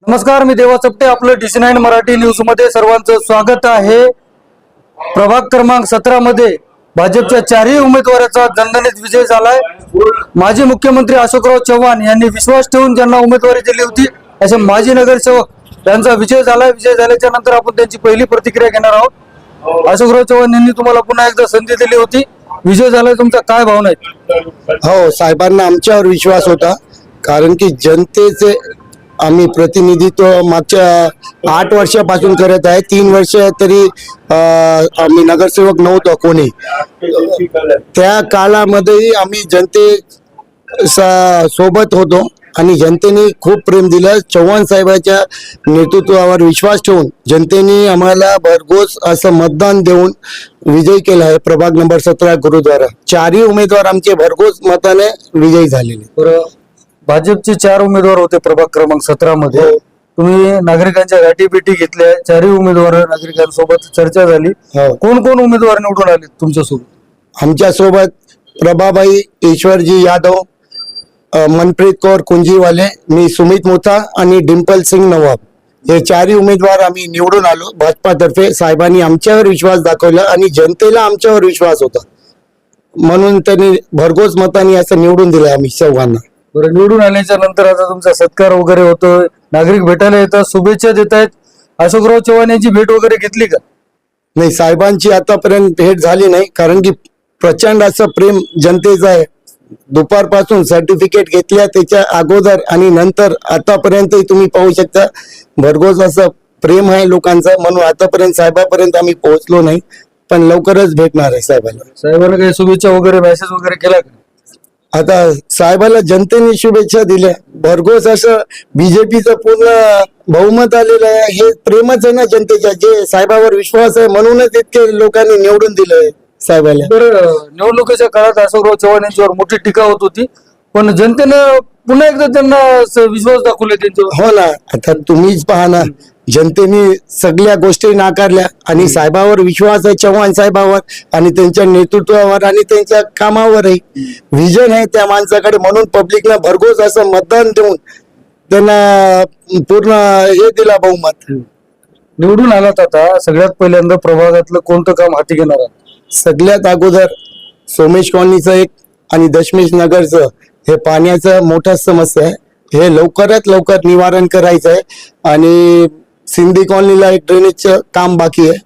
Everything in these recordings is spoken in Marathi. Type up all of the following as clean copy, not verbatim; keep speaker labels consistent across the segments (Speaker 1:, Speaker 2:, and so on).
Speaker 1: नमस्कार, मी देवा चपटे. आपलं DC9 मराठी न्यूज मध्ये सर्वांचं स्वागत आहे. प्रभाग क्रमांक 17 मध्ये भाजपच्या चारही उमेदवाराचा दणदणीत विजय झालाय. माजी मुख्यमंत्री अशोकराव चव्हाण यांनी विश्वास ठेवून ज्यांना उमेदवारी दिली होती असे माजी नगरसेवक यांचा विजय झालाय. विजय झाल्याच्या नंतर आपण त्यांची पहिली प्रतिक्रिया घेणार आहोत. अशोकराव चव्हाण यांनी तुम्हाला पुन्हा एकदा संधी दिली होती, विजय झालाय, तुमचा काय भावना आहेत?
Speaker 2: हो, साहेबांना आमच्यावर विश्वास होता, कारण की जनतेचे आम्ही प्रतिनिधित्व मागच्या 8 वर्षापासून करत आहे. 3 वर्ष तरी आम्ही नगरसेवक नव्हतो कोणी. त्या काळामध्येही आम्ही जनते सोबत होतो आणि जनतेने खूप प्रेम दिलं. चव्हाण साहेबांच्या नेतृत्वावर विश्वास ठेवून जनतेने आम्हाला भरघोस असं मतदान देऊन विजय केला आहे. प्रभाग नंबर 17 गुरुद्वारा चारही उमेदवार आमचे भरघोस मताने विजयी झालेले.
Speaker 1: भाजपचे 4 उमेदवार होते प्रभाग क्रमांक 17 मध्ये. तुम्ही नागरिकांच्या गाठीभेटी घेतल्या, चारही उमेदवार नागरिकांसोबत चर्चा झाली. कोण कोण उमेदवार निवडून आले तुमच्यासोबत?
Speaker 2: आमच्यासोबत प्रभाबाई ईश्वरजी यादव, मनप्रीत कौर कुंजीवाले, मी सुमित मुथा आणि डिंपल सिंग नवाब, हे चारही उमेदवार आम्ही निवडून आलो भाजपातर्फे. साहेबांनी आमच्यावर विश्वास दाखवला आणि जनतेला आमच्यावर विश्वास होता, म्हणून त्यांनी भरघोस मताने असं निवडून दिलं आम्ही चव्हाणांना.
Speaker 1: बरं, निवडून आल्याच्या नंतर आता तुमचा सत्कार वगैरे होतोय, नागरिक भेटायला येतात, शुभेच्छा देत आहेत. अशोकराव चव्हाण यांची भेट वगैरे घेतली का?
Speaker 2: नाही, साहेबांची आतापर्यंत भेट झाली नाही, कारण की प्रचंड असं प्रेम जनतेचं आहे. दुपारपासून सर्टिफिकेट घेतल्या त्याच्या अगोदर आणि नंतर आतापर्यंत तुम्ही पाहू शकता, भरघोस असं प्रेम आहे लोकांचं. म्हणून आतापर्यंत साहेबापर्यंत आम्ही पोहोचलो नाही, पण लवकरच भेटणार आहे साहेबांना.
Speaker 1: साहेबांना काही शुभेच्छा वगैरे मेसेज वगैरे केला का?
Speaker 2: आता साहेबाला जनतेने शुभेच्छा दिल्या. भरघोस असं बीजेपीचं पूर्ण बहुमत आलेलं आहे. हे प्रेमच आहे ना जनतेच्या, जे साहेबावर विश्वास आहे म्हणूनच इतके लोकांनी निवडून दिलंय साहेबाला.
Speaker 1: बरं, निवडणुकीच्या काळात अशोकराव चव्हाण यांच्यावर मोठी टीका होत होती, पण जनतेनं पुन्हा एकदा त्यांना विश्वास दाखवले त्यांच्यावर.
Speaker 2: हो ना, आता तुम्हीच पहा ना, जनतेने सगळ्या गोष्टी नाकारल्या आणि साहेबावर विश्वास आहे, चव्हाण साहेबावर आणि त्यांच्या नेतृत्वावर आणि त्यांच्या कामावरही विजन आहे त्या माणसाकडे. म्हणून पब्लिकला भरघोस असं मतदान देऊन त्यांना पूर्ण हे दिला बहुमत.
Speaker 1: निवडून आलात, आता सगळ्यात पहिल्यांदा प्रभागातलं कोणतं काम हाती घेणार आहात?
Speaker 2: सगळ्यात अगोदर सोमेश कॉलनीचं एक आणि दशमेश नगरचं हे पाण्याचं मोठा समस्या आहे, हे लवकरात लवकर निवारण करायचं आहे. आणि सिंधी कॉलनीला एक ड्रेनेजचं काम बाकी आहे,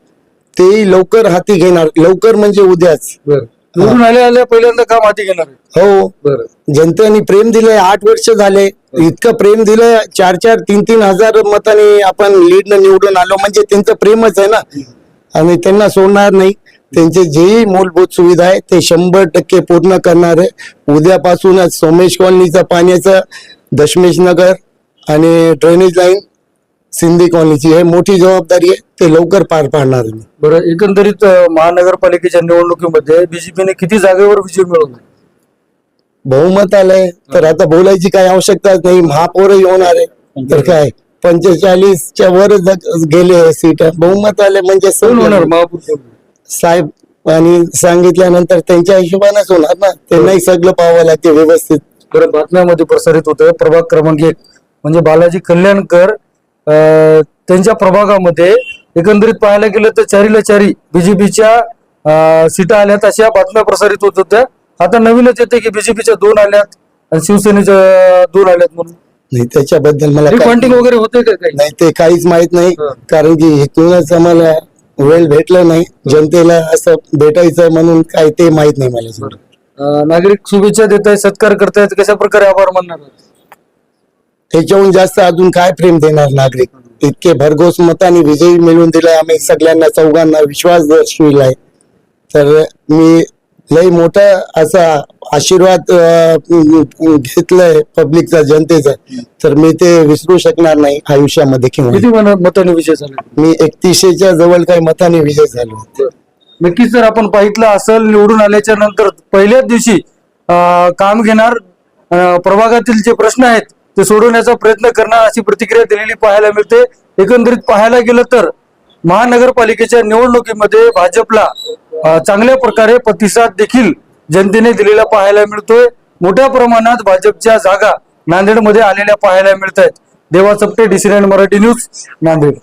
Speaker 2: तेही लवकर हाती घेणार, लवकर म्हणजे उद्याच.
Speaker 1: निवडून आल्या पहिल्यांदा काम हाती घेणार आहे.
Speaker 2: हो, जनतेने प्रेम दिलंय. 8 वर्ष झाले, इतकं प्रेम दिलंय. 4-4, 3-3 हजार मतांनी आपण लीडनं निवडून आलो, म्हणजे त्यांचं प्रेमच आहे ना, आणि त्यांना सोडणार नाही. त्यांचे जेही मूलभूत सुविधा आहे ते 100% पूर्ण करणार आहे. उद्यापासूनच सोमेश कॉलनीचा पाण्याचं, दशमेश नगर आणि ड्रेनेज लाईन सिंधी कॉलनीची हे मोठी जबाबदारी आहे, ते लवकर पार पाडणार आहे.
Speaker 1: बरं, एकंदरीत महानगरपालिकेच्या निवडणुकीमध्ये बीजेपीने किती जागेवर विजय मिळवला?
Speaker 2: बहुमत आलंय तर आता बोलायची काही आवश्यकताच नाही. महापौरही होणार आहे, तर काय 45च्या वर गेले सीट, बहुमत आले म्हणजे
Speaker 1: होणार महापौर
Speaker 2: साहेब आणि सांगितल्यानंतर त्यांच्या हिशोबानेच होणार ना, त्यांनाही सगळं पाहावं लागते व्यवस्थित.
Speaker 1: बरं, बातम्यामध्ये प्रसारित होतं प्रभाग क्रमांक 1 म्हणजे बालाजी कल्याणकर, त्यांच्या प्रभागामध्ये एकंदरीत पाहायला गेलं तर 4ला 4 बीजेपीच्या सीटा आल्यात अशा बातम्या प्रसारित होत होत्या. आता नवीनच येते की बीजेपीच्या 2 आल्यात आणि शिवसेनेच्या 2 आल्यात म्हणून.
Speaker 2: नाही, त्याच्याबद्दल मला
Speaker 1: रिफंडिंग वगैरे होते का काही?
Speaker 2: नाही, ते काहीच माहित नाही, कारण की इथूनच आम्हाला वेळ भेटला नाही जनतेला असं भेटायचं, म्हणून काय ते माहित नाही मला.
Speaker 1: नागरिक शुभेच्छा देत आहेत, सत्कार करतायत, कशा प्रकारे आभार मानणार?
Speaker 2: त्याच्याहून जास्त अजून काय प्रेम देणार नागरिक? इतके भरघोस मताने विजयी मिळवून दिलाय. आम्ही सगळ्यांना चौघांना विश्वास दर्शविलाय, तर मी लय मोठा असा आशीर्वाद घेतलाय पब्लिकचा, जनतेचा, तर मी ते विसरू शकणार नाही आयुष्यामध्ये.
Speaker 1: किती मताने विजय झाला?
Speaker 2: मी 3100च्या जवळ काही मताने विजय झालो.
Speaker 1: नक्कीच जर आपण पाहिलं असेल, निवडून आल्याच्या नंतर पहिल्याच दिवशी काम घेणार, प्रभागातील जे प्रश्न आहेत ते सोडवण्याचा प्रयत्न करणार अशी प्रतिक्रिया दिलेली पाहायला मिळते. एकंदरीत पाहायला गेलं तर महानगरपालिकेच्या निवडणुकीमध्ये भाजपला चांगल्या प्रकारे प्रतिसाद देखील जनतेने दिलेला पाहायला मिळतोय. मोठ्या प्रमाणात भाजपच्या जागा नांदेडमध्ये आलेल्या पाहायला मिळत आहेत. देवा चपटे, DC9 मराठी न्यूज, नांदेड.